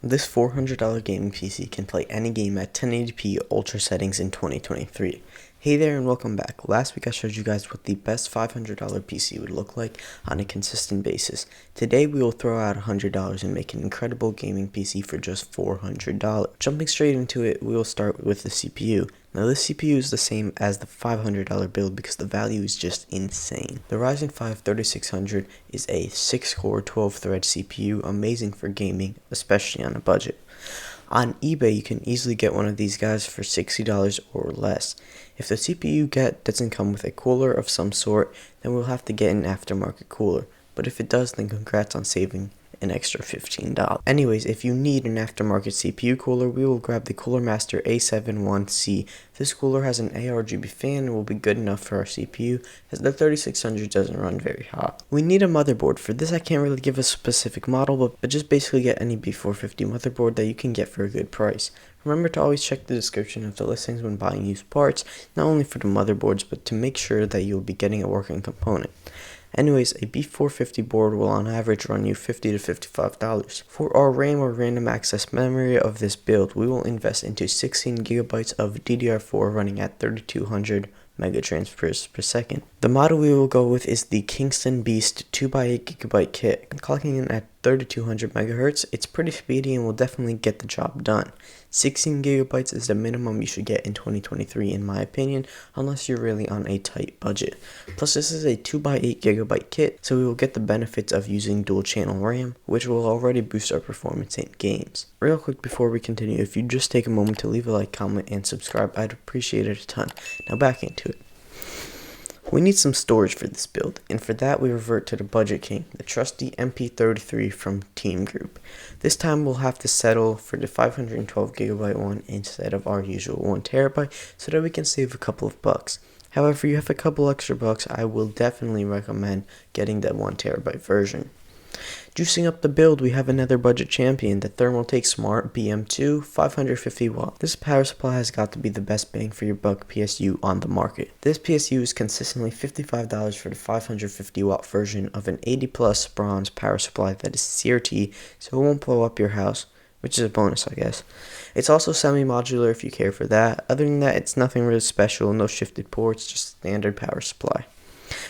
This $400 gaming PC can play any game at 1080p ultra settings in 2023. Hey there and welcome back. Last week I showed you guys what the best $500 PC would look like on a consistent basis. Today we will throw out $100 and make an incredible gaming PC for just $400. Jumping straight into it, we will start with the CPU. Now this CPU is the same as the $500 build because the value is just insane. The Ryzen 5 3600 is a 6-core 12-thread CPU, amazing for gaming, especially on a budget. On eBay, you can easily get one of these guys for $60 or less. If the CPU you get doesn't come with a cooler of some sort, then we'll have to get an aftermarket cooler. But if it does, then congrats on saving an extra $15. Anyways, if you need an aftermarket CPU cooler, we will grab the Cooler Master A71C. This cooler has an ARGB fan and will be good enough for our CPU, as the 3600 doesn't run very hot. We need a motherboard. For this I can't really give a specific model, but just basically get any B450 motherboard that you can get for a good price. Remember to always check the description of the listings when buying used parts, not only for the motherboards, but to make sure that you'll be getting a working component. Anyways, a B450 board will on average run you $50 to $55. For our RAM or random access memory of this build, we will invest into 16 gigabytes of DDR4 running at 3200 megatransfers per second. The model we will go with is the Kingston Beast 2x8 gigabyte kit. Clocking in at 3200 megahertz, it's pretty speedy and will definitely get the job done. 16 gigabytes is the minimum you should get in 2023 in my opinion, unless you're really on a tight budget. Plus this is a 2x8 gigabyte kit, so we will get the benefits of using dual channel RAM, which will already boost our performance in games. Real quick before we continue, if you just take a moment to leave a like, comment, and subscribe, I'd appreciate it a ton. Now back into it. We need some storage for this build, and for that we revert to the Budget King, the trusty MP33 from Team Group. This time we'll have to settle for the 512GB one instead of our usual 1TB so that we can save a couple of bucks. However, if you have a couple extra bucks, I will definitely recommend getting that 1TB version. Juicing up the build, we have another budget champion, the Thermaltake Smart BM2 550W. This power supply has got to be the best bang for your buck PSU on the market. This PSU is consistently $55 for the 550W version of an 80 plus bronze power supply that is CRT, so it won't blow up your house, which is a bonus I guess. It's also semi-modular if you care for that. Other than that, it's nothing really special, no shifted ports, just standard power supply.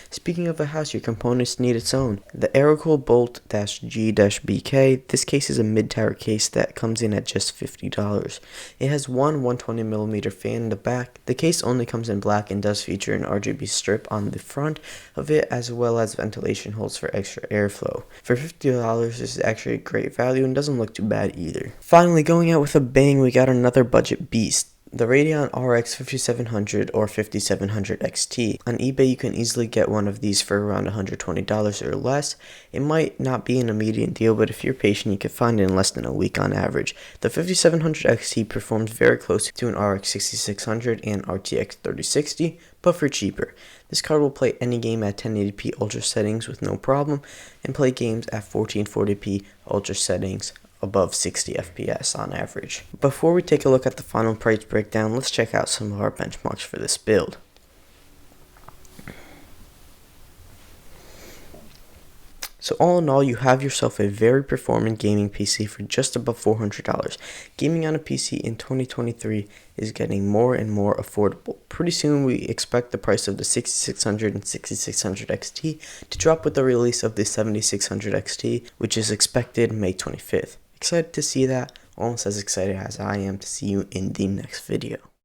Speaking of a house, your components need its own. The Aerocool Bolt-G-BK, this case is a mid-tower case that comes in at just $50. It has one 120mm fan in the back. The case only comes in black and does feature an RGB strip on the front of it, as well as ventilation holes for extra airflow. For $50, this is actually a great value and doesn't look too bad either. Finally, going out with a bang, we got another budget beast. The Radeon RX 5700 or 5700 XT. On eBay you can easily get one of these for around $120 or less. It might not be an immediate deal, but if you're patient you can find it in less than a week on average. The 5700 XT performs very close to an RX 6600 and RTX 3060, but for cheaper. This card will play any game at 1080p ultra settings with no problem, and play games at 1440p ultra settings above 60 FPS on average. Before we take a look at the final price breakdown, let's check out some of our benchmarks for this build. So all in all, you have yourself a very performant gaming PC for just above $400. Gaming on a PC in 2023 is getting more and more affordable. Pretty soon we expect the price of the 6600 and 6600 XT to drop with the release of the 7600 XT, which is expected May 25th. Excited to see that, almost as excited as I am to see you in the next video.